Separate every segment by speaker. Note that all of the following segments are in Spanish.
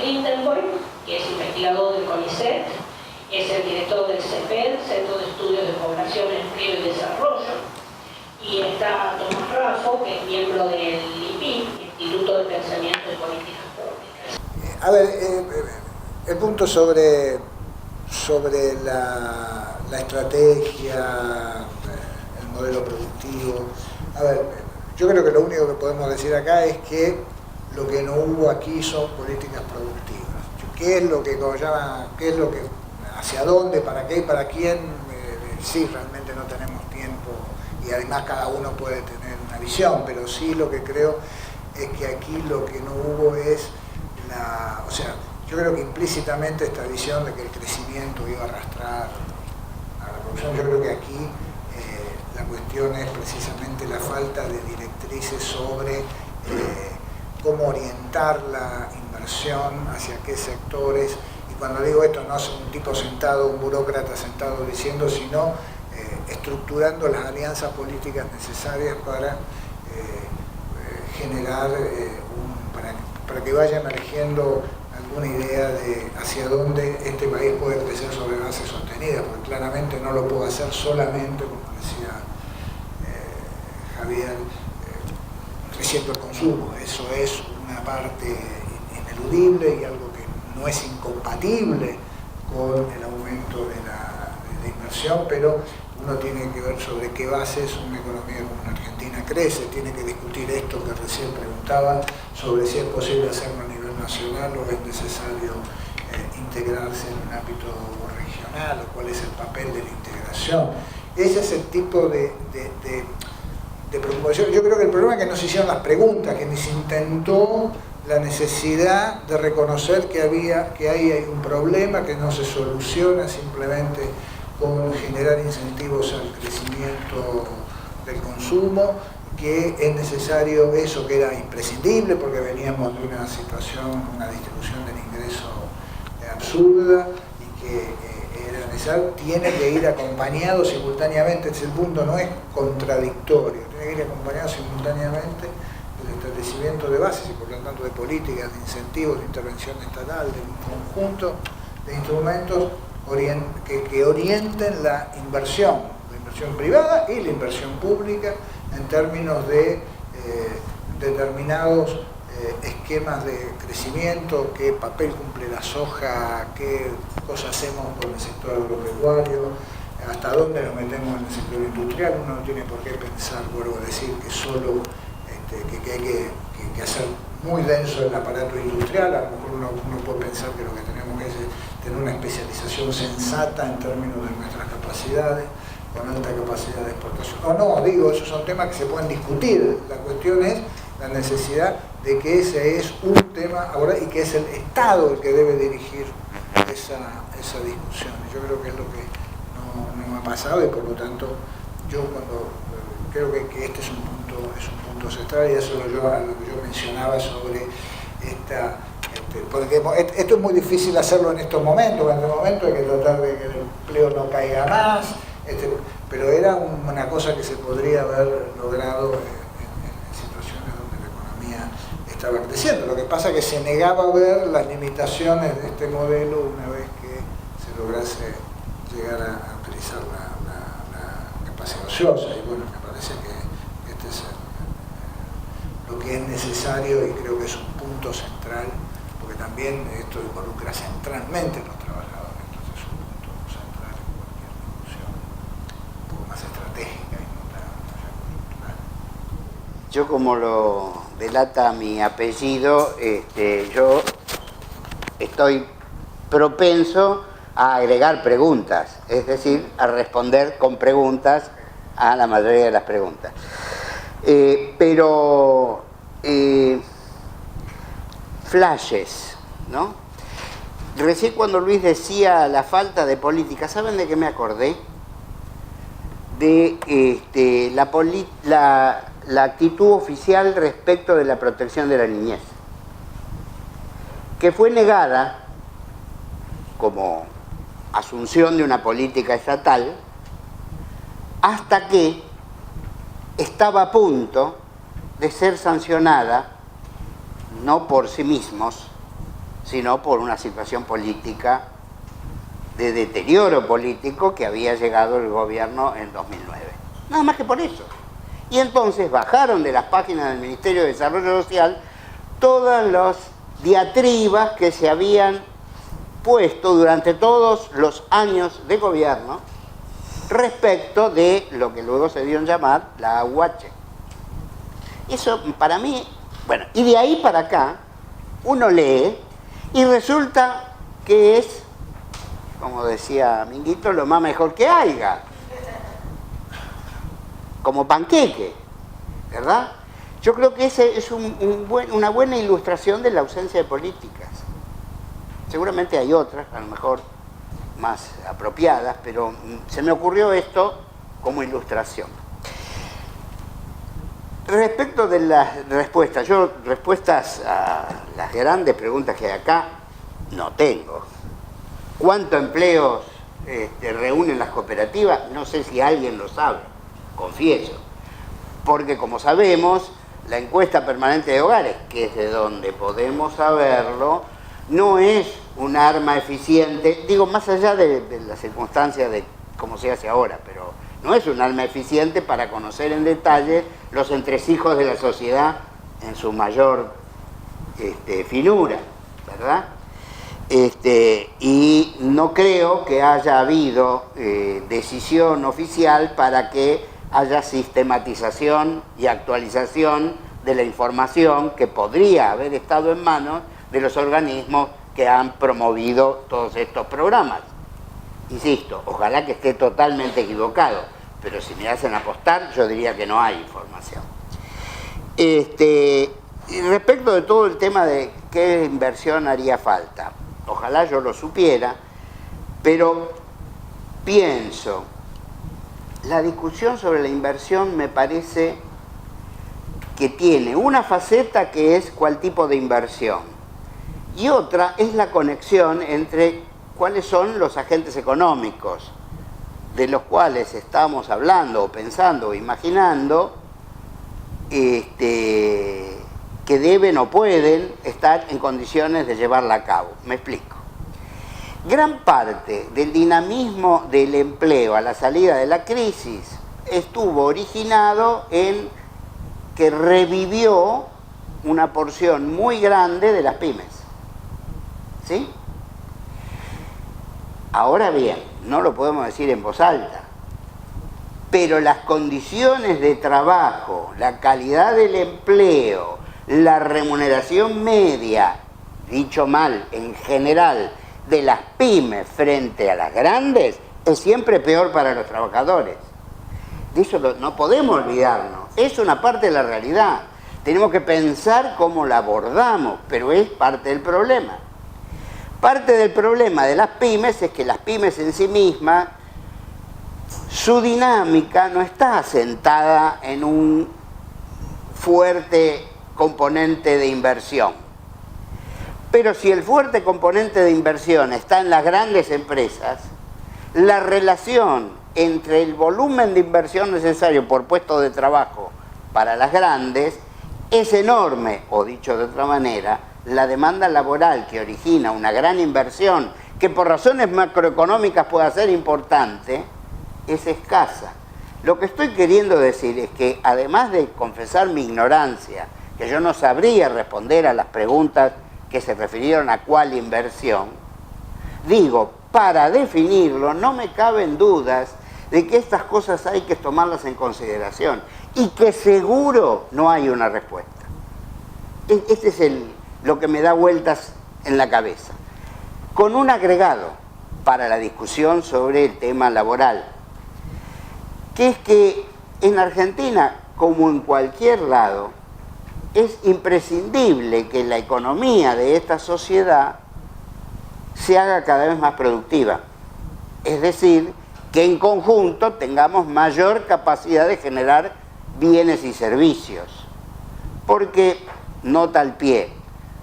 Speaker 1: Lindenboy, que es investigador del CONICET, es el director del CEPED, Centro de Estudios de Población, Empleo y Desarrollo, y está Tomás Raffo, que es miembro del IPI, Instituto de Pensamiento y Políticas Públicas.
Speaker 2: A ver, el punto sobre la estrategia, el modelo productivo. A ver, yo creo que lo único que podemos decir acá es que lo que no hubo aquí son políticas productivas. ¿Qué es lo que, como llama, qué es lo que, hacia dónde, para qué y para quién? Sí, realmente no tenemos tiempo y además cada uno puede tener una visión, pero sí lo que creo es que aquí lo que no hubo es o sea, yo creo que implícitamente esta visión de que el crecimiento iba a arrastrar a la producción, yo creo que aquí la cuestión es precisamente la falta de directrices sobre cómo orientar la inversión, hacia qué sectores, y cuando digo esto no es un tipo sentado, un burócrata sentado diciendo, sino estructurando las alianzas políticas necesarias para generar para que vaya emergiendo alguna idea de hacia dónde este país puede crecer sobre bases sostenidas, porque claramente no lo puedo hacer solamente, como decía Javier, creciendo el consumo. Eso es una parte ineludible y algo que no es incompatible con el aumento de la inversión, pero uno tiene que ver sobre qué bases una economía como la Argentina crece, tiene que discutir esto que recién preguntaba, sobre si es posible hacerlo a nivel nacional o es necesario integrarse en un ámbito regional, o cuál es el papel de la integración. Ese es el tipo de preocupación. Yo creo que el problema es que no se hicieron las preguntas, que ni se intentó la necesidad de reconocer que ahí hay un problema que no se soluciona simplemente con generar incentivos al crecimiento del consumo, que es necesario eso que era imprescindible porque veníamos de una situación, una distribución del ingreso absurda y que era necesario, tiene que ir acompañado simultáneamente, el punto no es contradictorio, tiene que ir acompañado simultáneamente del establecimiento de bases y por lo tanto de políticas, de incentivos, de intervención estatal, de un conjunto de instrumentos que orienten la inversión privada y la inversión pública en términos de determinados esquemas de crecimiento, qué papel cumple la soja, qué cosas hacemos con el sector agropecuario, hasta dónde nos metemos en el sector industrial. Uno no tiene por qué pensar, vuelvo a decir, que solo que hay que hacer muy denso el aparato industrial. A lo mejor uno puede pensar que lo que tenemos que es tener una especialización sensata en términos de nuestras capacidades, con alta capacidad de exportación. No, digo, esos son temas que se pueden discutir. La cuestión es la necesidad de que ese es un tema ahora y que es el Estado el que debe dirigir esa discusión. Yo creo que es lo que no ha pasado y por lo tanto yo creo que este es un punto central y eso es lo que yo mencionaba sobre porque esto es muy difícil hacerlo en estos momentos. En este momento hay que tratar de que el empleo no caiga más, pero era una cosa que se podría haber logrado en situaciones donde la economía estaba creciendo. Lo que pasa es que se negaba a ver las limitaciones de este modelo una vez que se lograse llegar a utilizar la capacidad ociosa. Y bueno, me parece que este es lo que es necesario y creo que es un punto central, porque también esto involucra centralmente a los trabajadores, entonces es un punto central en cualquier discusión un poco más estratégica y no tan coyuntural.
Speaker 3: Yo, como lo delata mi apellido, yo estoy propenso a agregar preguntas, es decir, a responder con preguntas a la mayoría de las preguntas. Pero flashes, ¿no? Recién cuando Luis decía la falta de política, ¿saben de qué me acordé? De la actitud oficial respecto de la protección de la niñez, que fue negada como asunción de una política estatal hasta que estaba a punto de ser sancionada, no por sí mismos, sino por una situación política de deterioro político que había llegado el gobierno en 2009. Nada más que por eso. Y entonces bajaron de las páginas del Ministerio de Desarrollo Social todas las diatribas que se habían puesto durante todos los años de gobierno respecto de lo que luego se dio en llamar la AUH. Eso para mí, bueno, y de ahí para acá uno lee y resulta que es, como decía Minguito, lo más mejor que haya, como panqueque, ¿verdad? Yo creo que ese es una buena ilustración de la ausencia de políticas. Seguramente hay otras, a lo mejor más apropiadas, pero se me ocurrió esto como ilustración. Respecto de las respuestas, yo respuestas a las grandes preguntas que hay acá no tengo. ¿Cuántos empleos reúnen las cooperativas? No sé si alguien lo sabe, confieso. Porque como sabemos, la encuesta permanente de hogares, que es de donde podemos saberlo, no es un arma eficiente, digo, más allá de la circunstancia de cómo se hace ahora, pero no es un arma eficiente para conocer en detalle los entresijos de la sociedad en su mayor finura, ¿verdad? Y no creo que haya habido decisión oficial para que haya sistematización y actualización de la información que podría haber estado en manos de los organismos que han promovido todos estos programas. Insisto, ojalá que esté totalmente equivocado, pero si me hacen apostar, yo diría que no hay información. Y respecto de todo el tema de qué inversión haría falta, ojalá yo lo supiera, pero pienso, la discusión sobre la inversión me parece que tiene una faceta que es cuál tipo de inversión, y otra es la conexión entre cuáles son los agentes económicos de los cuales estamos hablando o pensando o imaginando que deben o pueden estar en condiciones de llevarla a cabo. Me explico. Gran parte del dinamismo del empleo a la salida de la crisis estuvo originado en que revivió una porción muy grande de las pymes. ¿Sí? Ahora bien, no lo podemos decir en voz alta, pero las condiciones de trabajo, la calidad del empleo, la remuneración media, dicho mal, en general, de las pymes frente a las grandes, es siempre peor para los trabajadores. De eso no podemos olvidarnos, es una parte de la realidad. Tenemos que pensar cómo la abordamos, pero es parte del problema. Parte del problema de las pymes es que las pymes en sí mismas, su dinámica no está asentada en un fuerte componente de inversión. Pero si el fuerte componente de inversión está en las grandes empresas, la relación entre el volumen de inversión necesario por puesto de trabajo para las grandes es enorme, o dicho de otra manera, la demanda laboral que origina una gran inversión, que por razones macroeconómicas pueda ser importante, es escasa. Lo que estoy queriendo decir es que, además de confesar mi ignorancia, que yo no sabría responder a las preguntas que se refirieron a cuál inversión, digo, para definirlo no me caben dudas de que estas cosas hay que tomarlas en consideración y que seguro no hay una respuesta. Este es lo que me da vueltas en la cabeza. Con un agregado para la discusión sobre el tema laboral, que es que en Argentina, como en cualquier lado, es imprescindible que la economía de esta sociedad se haga cada vez más productiva. Es decir, que en conjunto tengamos mayor capacidad de generar bienes y servicios. Porque, nota al pie,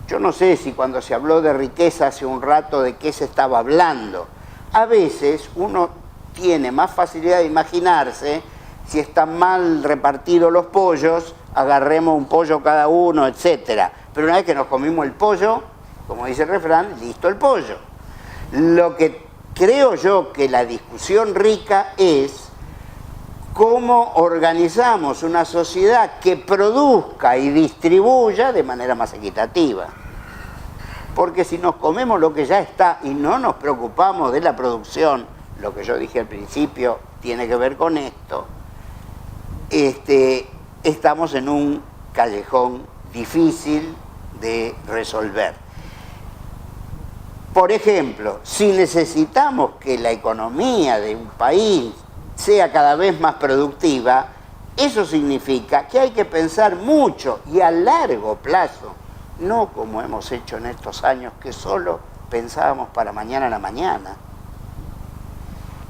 Speaker 3: yo no sé si cuando se habló de riqueza hace un rato de qué se estaba hablando. A veces uno tiene más facilidad de imaginarse si están mal repartidos los pollos, agarremos un pollo cada uno, etc. Pero una vez que nos comimos el pollo, como dice el refrán, listo el pollo. Lo que creo yo que la discusión rica es cómo organizamos una sociedad que produzca y distribuya de manera más equitativa. Porque si nos comemos lo que ya está y no nos preocupamos de la producción, lo que yo dije al principio tiene que ver con esto, estamos en un callejón difícil de resolver. Por ejemplo, si necesitamos que la economía de un país sea cada vez más productiva, eso significa que hay que pensar mucho y a largo plazo, no como hemos hecho en estos años que solo pensábamos para mañana a la mañana.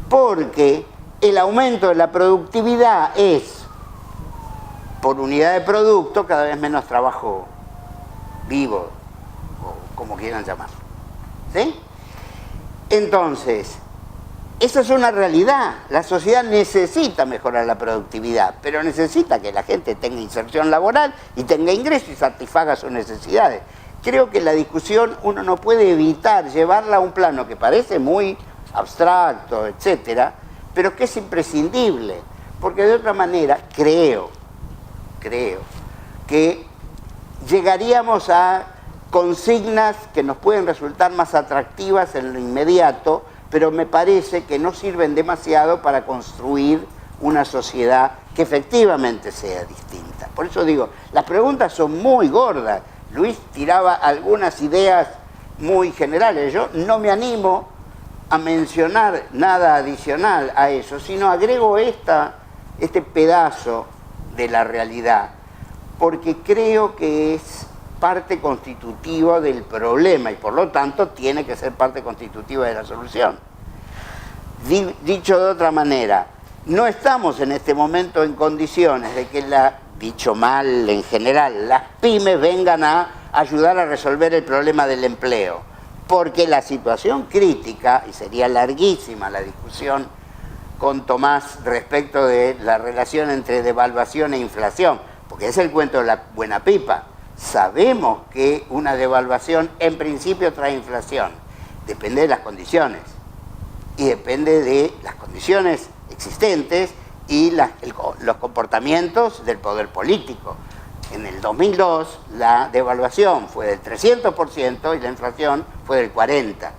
Speaker 3: Porque el aumento de la productividad es, por unidad de producto, cada vez menos trabajo vivo, o como quieran llamarlo. ¿Sí? Entonces, esa es una realidad. La sociedad necesita mejorar la productividad, pero necesita que la gente tenga inserción laboral y tenga ingresos y satisfaga sus necesidades. Creo que la discusión uno no puede evitar llevarla a un plano que parece muy abstracto, etcétera, pero que es imprescindible, porque de otra manera creo que llegaríamos a consignas que nos pueden resultar más atractivas en lo inmediato, pero me parece que no sirven demasiado para construir una sociedad que efectivamente sea distinta. Por eso digo, las preguntas son muy gordas. Luis tiraba algunas ideas muy generales. Yo no me animo a mencionar nada adicional a eso, sino agrego este pedazo de la realidad, porque creo que es parte constitutiva del problema y por lo tanto tiene que ser parte constitutiva de la solución. Dicho de otra manera, no estamos en este momento en condiciones de que, dicho mal en general, las pymes vengan a ayudar a resolver el problema del empleo, porque la situación crítica, y sería larguísima la discusión con Tomás respecto de la relación entre devaluación e inflación, porque es el cuento de la buena pipa. Sabemos que una devaluación en principio trae inflación, depende de las condiciones, y depende de las condiciones existentes y los comportamientos del poder político. En el 2002 la devaluación fue del 300% y la inflación fue del 40%.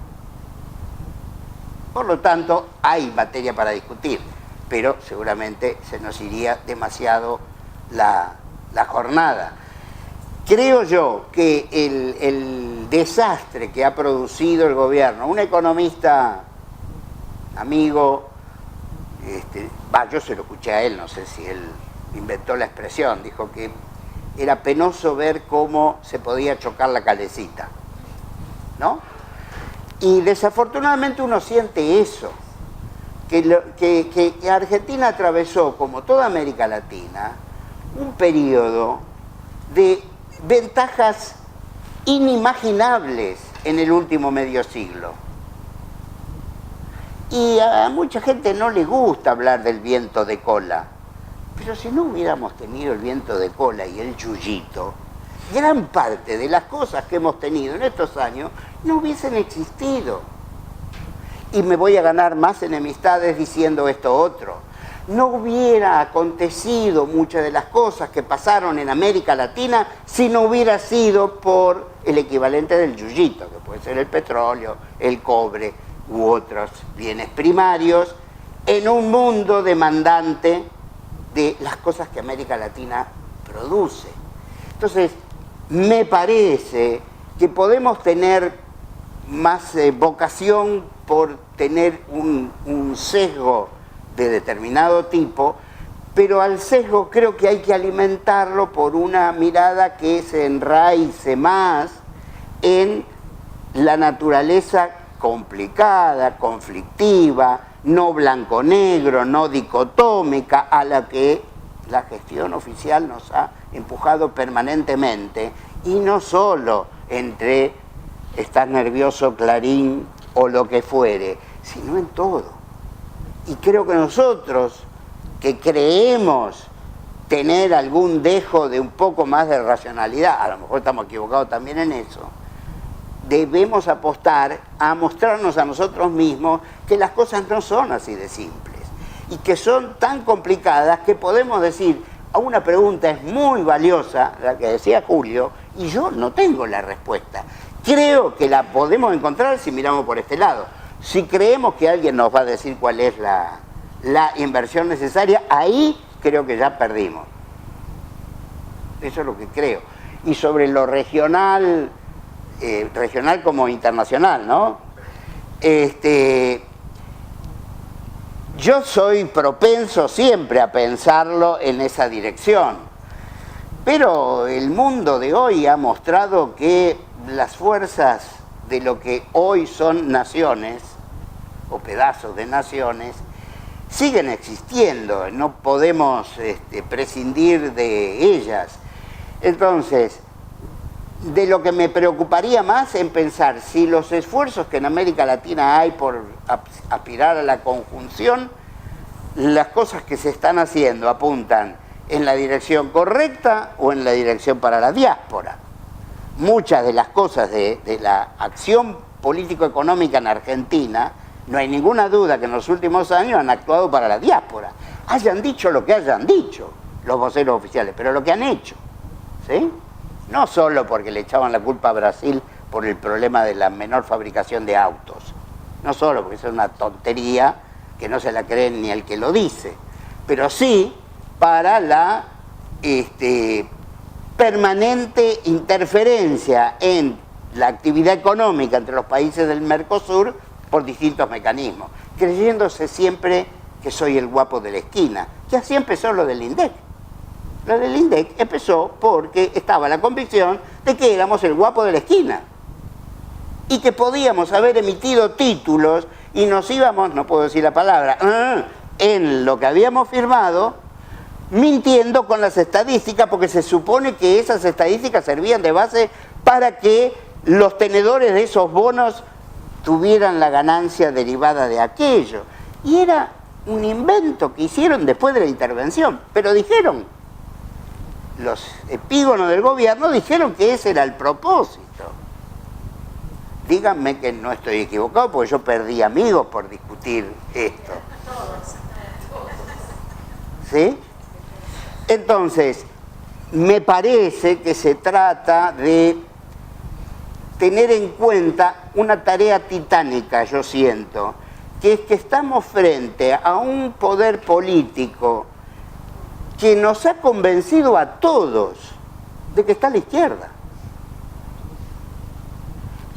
Speaker 3: Por lo tanto, hay materia para discutir, pero seguramente se nos iría demasiado la jornada. Creo yo que el desastre que ha producido el gobierno, un economista amigo, yo se lo escuché a él, no sé si él inventó la expresión, dijo que era penoso ver cómo se podía chocar la calecita, ¿no? Y desafortunadamente uno siente eso, que Argentina atravesó, como toda América Latina, un periodo de ventajas inimaginables en el último medio siglo. Y a mucha gente no le gusta hablar del viento de cola, pero si no hubiéramos tenido el viento de cola y el yuyito, gran parte de las cosas que hemos tenido en estos años no hubiesen existido. Y me voy a ganar más enemistades diciendo esto otro. No hubiera acontecido muchas de las cosas que pasaron en América Latina si no hubiera sido por el equivalente del yuyito, que puede ser el petróleo, el cobre u otros bienes primarios, en un mundo demandante de las cosas que América Latina produce. Entonces, me parece que podemos tener más vocación por tener un sesgo de determinado tipo, pero al sesgo creo que hay que alimentarlo por una mirada que se enraice más en la naturaleza complicada, conflictiva, no blanco-negro, no dicotómica, a la que la gestión oficial nos ha empujado permanentemente, y no solo entre estar nervioso, Clarín o lo que fuere, sino en todo. Y creo que nosotros, que creemos tener algún dejo de un poco más de racionalidad, a lo mejor estamos equivocados también en eso, debemos apostar a mostrarnos a nosotros mismos que las cosas no son así de simples y que son tan complicadas que podemos decir, a una pregunta es muy valiosa, la que decía Julio, y yo no tengo la respuesta. Creo que la podemos encontrar si miramos por este lado. Si creemos que alguien nos va a decir cuál es la inversión necesaria, ahí creo que ya perdimos. Eso es lo que creo. Y sobre lo regional, regional como internacional, ¿no? Yo soy propenso siempre a pensarlo en esa dirección, pero el mundo de hoy ha mostrado que las fuerzas de lo que hoy son naciones, o pedazos de naciones, siguen existiendo, no podemos prescindir de ellas. Entonces, de lo que me preocuparía más en pensar si los esfuerzos que en América Latina hay por aspirar a la conjunción, las cosas que se están haciendo apuntan en la dirección correcta o en la dirección para la diáspora. Muchas de las cosas de la acción político-económica en Argentina, no hay ninguna duda que en los últimos años han actuado para la diáspora. Hayan dicho lo que hayan dicho los voceros oficiales, pero lo que han hecho, ¿sí? No solo porque le echaban la culpa a Brasil por el problema de la menor fabricación de autos, no solo porque eso es una tontería que no se la cree ni el que lo dice, pero sí para la permanente interferencia en la actividad económica entre los países del Mercosur por distintos mecanismos, creyéndose siempre que soy el guapo de la esquina, que así empezó lo del INDEC. Lo del INDEC empezó porque estaba la convicción de que éramos el guapo de la esquina y que podíamos haber emitido títulos y nos íbamos, no puedo decir la palabra, en lo que habíamos firmado, mintiendo con las estadísticas, porque se supone que esas estadísticas servían de base para que los tenedores de esos bonos tuvieran la ganancia derivada de aquello. Y era un invento que hicieron después de la intervención, pero dijeron, los epígonos del gobierno dijeron que ese era el propósito. Díganme que no estoy equivocado, porque yo perdí amigos por discutir esto. ¿Sí? Entonces, me parece que se trata de tener en cuenta una tarea titánica, yo siento, que es que estamos frente a un poder político que nos ha convencido a todos de que está a la izquierda.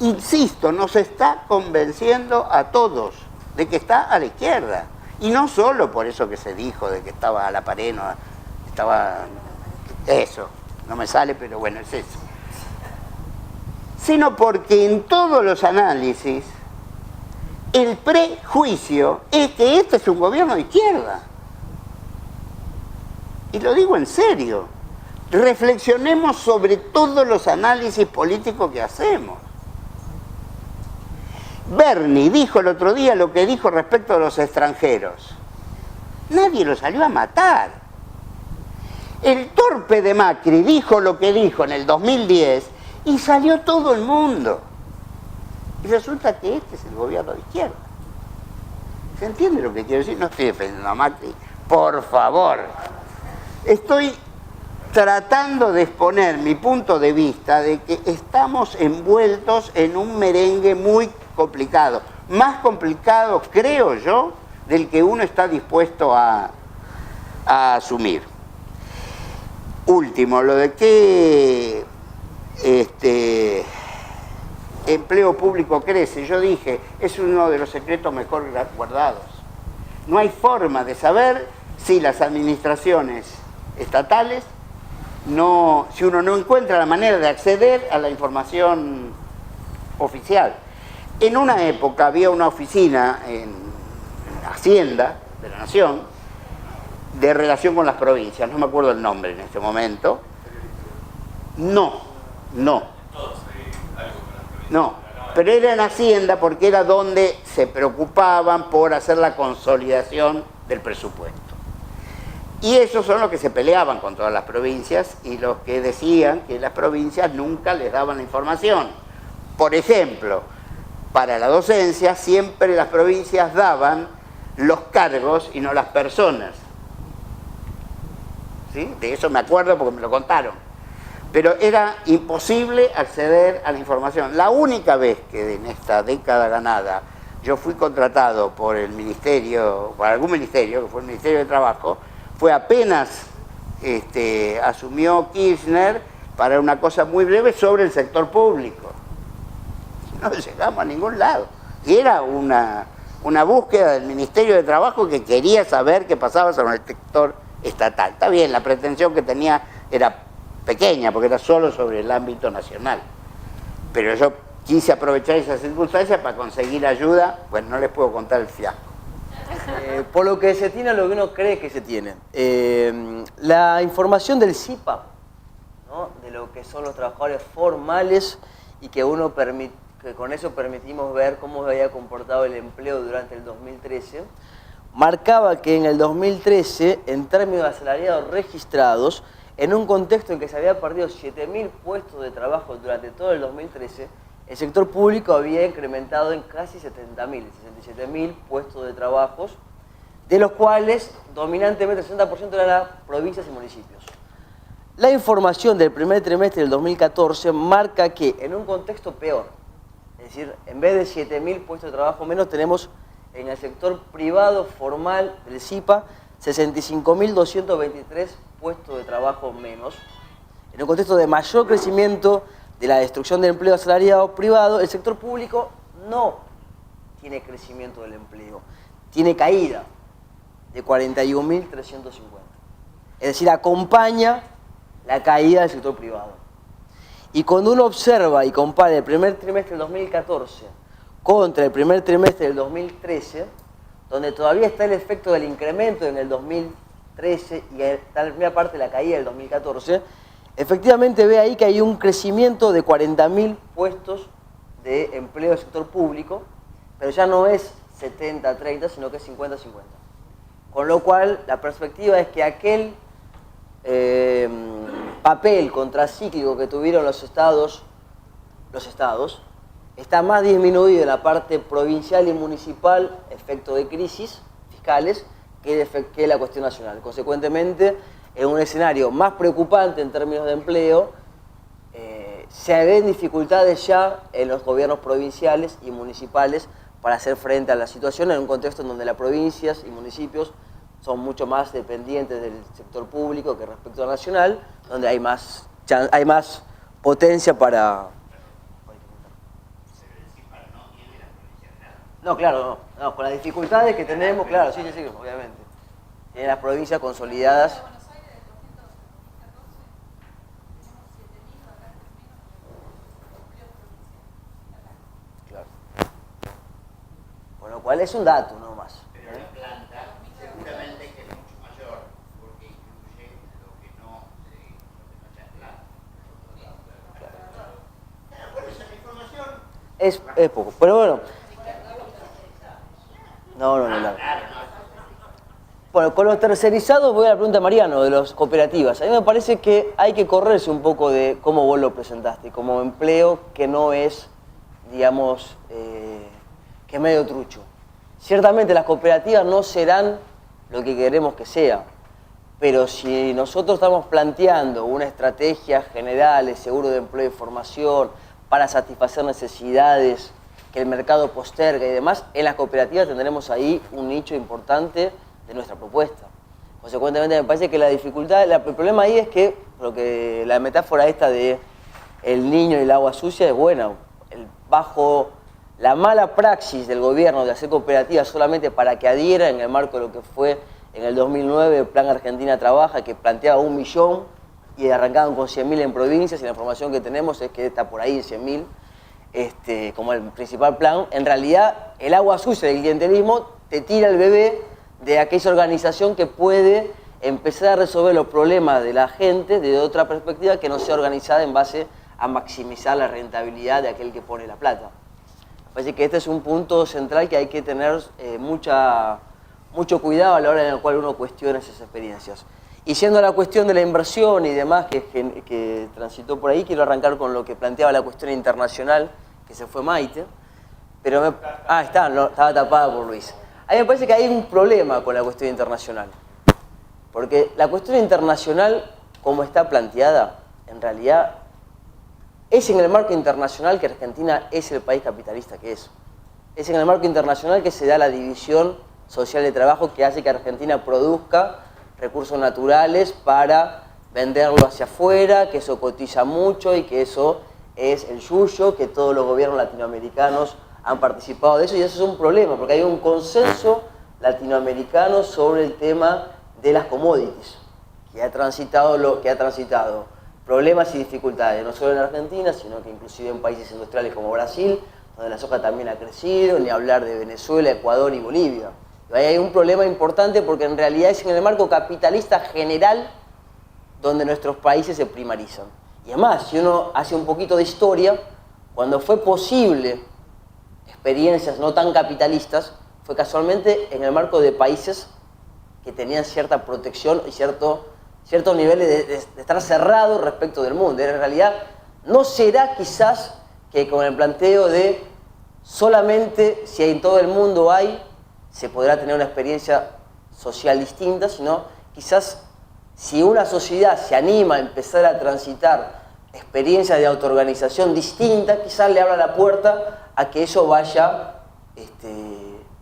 Speaker 3: Insisto, nos está convenciendo a todos de que está a la izquierda. Y no solo por eso que se dijo de que estaba a la pared, no, estaba... Eso, no me sale, pero bueno, es eso. Sino porque en todos los análisis el prejuicio es que este es un gobierno de izquierda. Y lo digo en serio. Reflexionemos sobre todos los análisis políticos que hacemos. Bernie dijo el otro día lo que dijo respecto a los extranjeros. Nadie lo salió a matar. El torpe de Macri dijo lo que dijo en el 2010 y salió todo el mundo. Y resulta que este es el gobierno de izquierda. ¿Se entiende lo que quiero decir? No estoy defendiendo a Macri, por favor. Estoy tratando de exponer mi punto de vista de que estamos envueltos en un merengue muy complicado. Más complicado, creo yo, del que uno está dispuesto a asumir. Último, lo de que empleo público crece. Yo dije, es uno de los secretos mejor guardados. No hay forma de saber si las administraciones estatales, si uno no encuentra la manera de acceder a la información oficial. En una época había una oficina en Hacienda de la Nación de relación con las provincias, no me acuerdo el nombre en este momento. No, pero era en Hacienda porque era donde se preocupaban por hacer la consolidación del presupuesto. Y esos son los que se peleaban con todas las provincias y los que decían que las provincias nunca les daban la información. Por ejemplo, para la docencia siempre las provincias daban los cargos y no las personas. ¿Sí? De eso me acuerdo porque me lo contaron. Pero era imposible acceder a la información. La única vez que en esta década ganada yo fui contratado por el ministerio, por algún ministerio, que fue el Ministerio de Trabajo, fue apenas asumió Kirchner para una cosa muy breve sobre el sector público. No llegamos a ningún lado. Y era una búsqueda del Ministerio de Trabajo que quería saber qué pasaba sobre el sector estatal. Está bien, la pretensión que tenía era pequeña, porque era solo sobre el ámbito nacional. Pero yo quise aprovechar esa circunstancia para conseguir ayuda. Bueno, no les puedo contar el fiasco.
Speaker 4: Por lo que se tiene, lo que uno cree que se tiene. La información del CIPA, ¿no? De lo que son los trabajadores formales y que con eso permitimos ver cómo se había comportado el empleo durante el 2013, marcaba que en el 2013, en términos de asalariados registrados, en un contexto en que se había perdido 7.000 puestos de trabajo durante todo el 2013, el sector público había incrementado en casi 70.000, 67.000 puestos de trabajo, de los cuales dominantemente el 60% eran las provincias y municipios. La información del primer trimestre del 2014 marca que en un contexto peor, es decir, en vez de 7.000 puestos de trabajo menos, tenemos en el sector privado formal del CIPA 65.223 puestos de trabajo menos. En un contexto de mayor crecimiento de la destrucción del empleo asalariado privado, el sector público no tiene crecimiento del empleo, tiene caída de 41.350. Es decir, acompaña la caída del sector privado. Y cuando uno observa y compara el primer trimestre del 2014 contra el primer trimestre del 2013, donde todavía está el efecto del incremento en el 2013 y está la primera parte de la caída del 2014, efectivamente ve ahí que hay un crecimiento de 40.000 puestos de empleo del sector público, pero ya no es 70-30, sino que es 50-50. Con lo cual, la perspectiva es que aquel papel contracíclico que tuvieron los estados está más disminuido en la parte provincial y municipal, efecto de crisis fiscales, que la cuestión nacional. Consecuentemente, en un escenario más preocupante en términos de empleo, se ven dificultades ya en los gobiernos provinciales y municipales para hacer frente a la situación en un contexto en donde las provincias y municipios son mucho más dependientes del sector público que respecto al nacional, donde hay más potencia para... No, claro, no, con las dificultades que tenemos, claro, sí, obviamente. Tienen las provincias consolidadas. Claro. Con lo cual es un dato, no más.
Speaker 3: Pero la planta seguramente que es mucho mayor, porque incluye lo que no está en planta. Claro. Por eso la información
Speaker 4: Es poco, pero bueno. No. Bueno, con los tercerizados voy a la pregunta de Mariano, de las cooperativas. A mí me parece que hay que correrse un poco de cómo vos lo presentaste, como empleo que no es, digamos, que es medio trucho. Ciertamente las cooperativas no serán lo que queremos que sea, pero si nosotros estamos planteando una estrategia general de seguro de empleo y formación para satisfacer necesidades que el mercado posterga y demás, en las cooperativas tendremos ahí un nicho importante de nuestra propuesta. Consecuentemente me parece que la dificultad, el problema ahí es que la metáfora esta de el niño y el agua sucia es buena. Bajo la mala praxis del gobierno de hacer cooperativas solamente para que adhieran en el marco de lo que fue en el 2009 el Plan Argentina Trabaja, que planteaba 1 millón y arrancaban con 100.000 en provincias, y la información que tenemos es que está por ahí en 100.000. Como el principal plan, en realidad el agua sucia del clientelismo te tira el bebé de aquella organización que puede empezar a resolver los problemas de la gente desde otra perspectiva que no sea organizada en base a maximizar la rentabilidad de aquel que pone la plata. Me parece que este es un punto central que hay que tener mucho cuidado a la hora en la cual uno cuestiona esas experiencias. Y siendo la cuestión de la inversión y demás que transitó por ahí, quiero arrancar con lo que planteaba la cuestión internacional, que se fue Maite, pero estaba tapada por Luis. A mí me parece que hay un problema con la cuestión internacional, porque la cuestión internacional, como está planteada, en realidad es en el marco internacional que Argentina es el país capitalista que es. Es en el marco internacional que se da la división social de trabajo que hace que Argentina produzca recursos naturales para venderlo hacia afuera, que eso cotiza mucho y que eso es el yuyo, que todos los gobiernos latinoamericanos han participado de eso, y eso es un problema, porque hay un consenso latinoamericano sobre el tema de las commodities, que ha transitado problemas y dificultades, no solo en Argentina, sino que inclusive en países industriales como Brasil, donde la soja también ha crecido, ni hablar de Venezuela, Ecuador y Bolivia. Y ahí hay un problema importante porque en realidad es en el marco capitalista general donde nuestros países se primarizan. Y además, si uno hace un poquito de historia, cuando fue posible experiencias no tan capitalistas, fue casualmente en el marco de países que tenían cierta protección y ciertos niveles de estar cerrados respecto del mundo. En realidad, no será quizás que con el planteo de solamente si en todo el mundo hay, se podrá tener una experiencia social distinta, sino quizás si una sociedad se anima a empezar a transitar experiencias de autoorganización distintas, quizás le abra la puerta a que eso vaya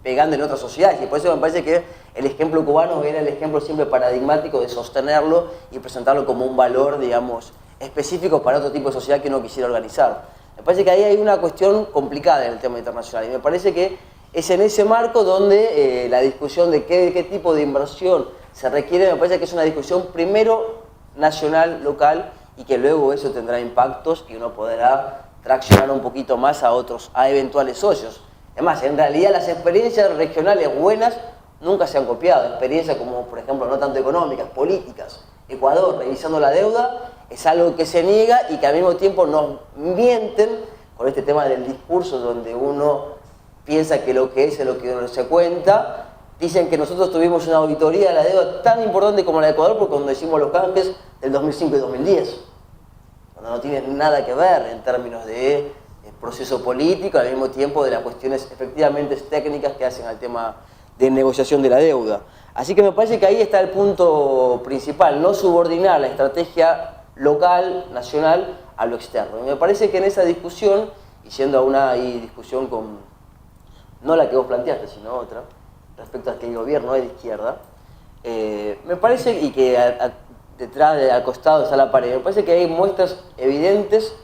Speaker 4: pegando en otras sociedades. Y por eso me parece que el ejemplo cubano era el ejemplo siempre paradigmático de sostenerlo y presentarlo como un valor, digamos, específico para otro tipo de sociedad que uno quisiera organizar. Me parece que ahí hay una cuestión complicada en el tema internacional y me parece que es en ese marco donde la discusión de qué tipo de inversión se requiere, me parece que es una discusión primero nacional, local, y que luego eso tendrá impactos y uno podrá traccionar un poquito más a eventuales socios. Además, en realidad las experiencias regionales buenas nunca se han copiado. Experiencias como, por ejemplo, no tanto económicas, políticas. Ecuador, revisando la deuda, es algo que se niega y que al mismo tiempo nos mienten con este tema del discurso donde uno piensa que lo que es lo que uno se cuenta. Dicen que nosotros tuvimos una auditoría de la deuda tan importante como la de Ecuador porque cuando hicimos los cambios del 2005 y 2010, cuando no tiene nada que ver en términos de proceso político, al mismo tiempo de las cuestiones efectivamente técnicas que hacen al tema de negociación de la deuda. Así que me parece que ahí está el punto principal, no subordinar la estrategia local, nacional, a lo externo. Y me parece que en esa discusión, y siendo a una discusión con, no la que vos planteaste, sino otra, respecto a que el gobierno es de izquierda, me parece, y que detrás, al costado está la pared, me parece que hay muestras evidentes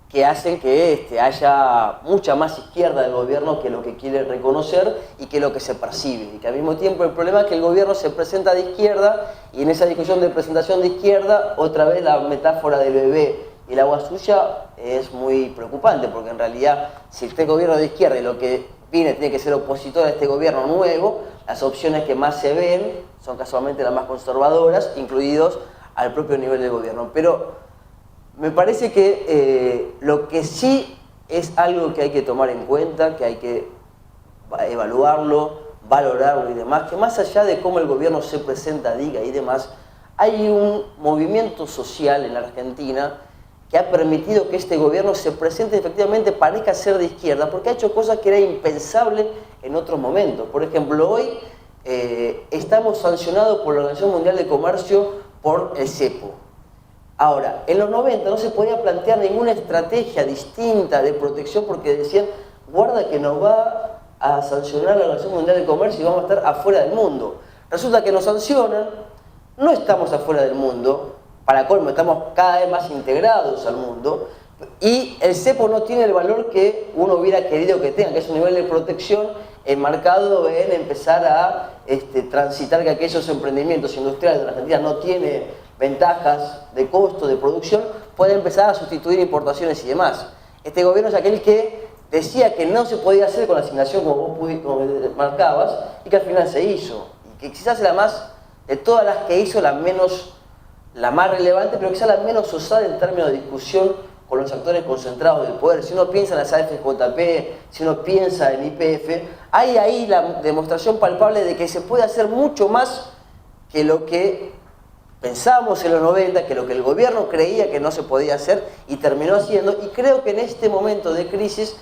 Speaker 4: que hacen que haya mucha más izquierda del gobierno que lo que quiere reconocer y que lo que se percibe. Y que al mismo tiempo el problema es que el gobierno se presenta de izquierda y en esa discusión de presentación de izquierda, otra vez la metáfora del bebé y el agua sucia es muy preocupante, porque en realidad si este gobierno es de izquierda y lo que viene tiene que ser opositor a este gobierno nuevo, las opciones que más se ven son casualmente las más conservadoras, incluidos al propio nivel del gobierno. Pero me parece que lo que sí es algo que hay que tomar en cuenta, que hay que evaluarlo, valorarlo y demás, que más allá de cómo el gobierno se presenta, diga y demás, hay un movimiento social en la Argentina que ha permitido que este gobierno se presente efectivamente, parezca ser de izquierda, porque ha hecho cosas que era impensable en otros momentos. Por ejemplo, hoy estamos sancionados por la Organización Mundial de Comercio por el cepo. Ahora, en los 90 no se podía plantear ninguna estrategia distinta de protección porque decían, guarda que nos va a sancionar la Organización Mundial de Comercio y vamos a estar afuera del mundo. Resulta que nos sancionan, no estamos afuera del mundo, para colmo estamos cada vez más integrados al mundo y el cepo no tiene el valor que uno hubiera querido que tenga, que es un nivel de protección enmarcado en empezar a transitar que aquellos emprendimientos industriales de la Argentina no tienen ventajas de costo, de producción, puede empezar a sustituir importaciones y demás. Este gobierno es aquel que decía que no se podía hacer con la asignación como vos marcabas y que al final se hizo. Y que quizás la más, de todas las que hizo, la más relevante, pero quizás la menos usada en términos de discusión con los actores concentrados del poder. Si uno piensa en las AFJP, si uno piensa en YPF, hay ahí la demostración palpable de que se puede hacer mucho más que lo que pensábamos en los 90, que lo que el gobierno creía que no se podía hacer y terminó haciendo, y creo que en este momento de crisis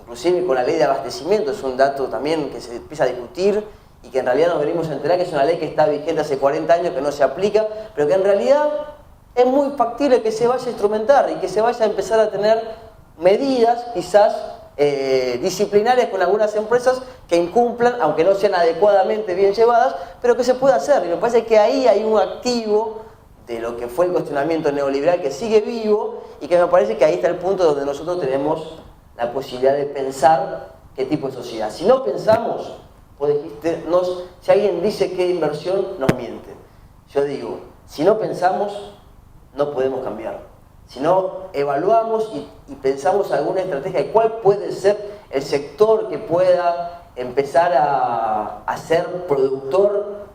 Speaker 4: inclusive con la ley de abastecimiento, es un dato también que se empieza a discutir y que en realidad nos venimos a enterar que es una ley que está vigente hace 40 años, que no se aplica, pero que en realidad es muy factible que se vaya a instrumentar y que se vaya a empezar a tener medidas quizás disciplinarias con algunas empresas que incumplan, aunque no sean adecuadamente bien llevadas, pero que se pueda hacer. Y me parece que ahí hay un activo de lo que fue el cuestionamiento neoliberal que sigue vivo y que me parece que ahí está el punto donde nosotros tenemos la posibilidad de pensar qué tipo de sociedad. Si no pensamos, vos dijiste, si alguien dice que inversión, nos miente. Yo digo, si no pensamos, no podemos cambiar. Si no evaluamos y pensamos alguna estrategia de cuál puede ser el sector que pueda empezar a ser productor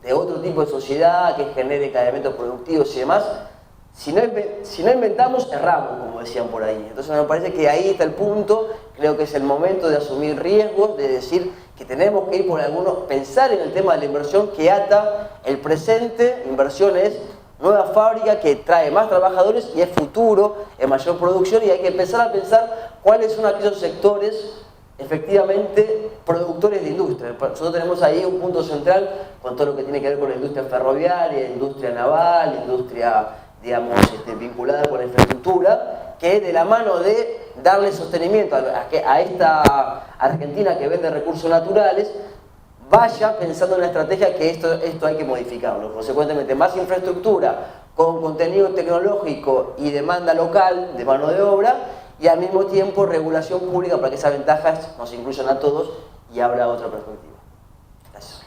Speaker 4: de otro tipo de sociedad que genere encadenamientos productivos y demás, si no inventamos, erramos, como decían por ahí. Entonces me parece que ahí está el punto, creo que es el momento de asumir riesgos, de decir que tenemos que ir por algunos, pensar en el tema de la inversión que ata el presente, inversión es nueva fábrica que trae más trabajadores y es futuro, es mayor producción y hay que empezar a pensar cuáles son aquellos sectores efectivamente productores de industria. Nosotros tenemos ahí un punto central con todo lo que tiene que ver con la industria ferroviaria, industria naval, industria, digamos, vinculada con la infraestructura, que de la mano de darle sostenimiento a esta Argentina que vende recursos naturales, vaya pensando en una estrategia que esto hay que modificarlo. Consecuentemente, más infraestructura con contenido tecnológico y demanda local de mano de obra y al mismo tiempo regulación pública para que esas ventajas nos incluyan a todos y abra otra perspectiva. Gracias.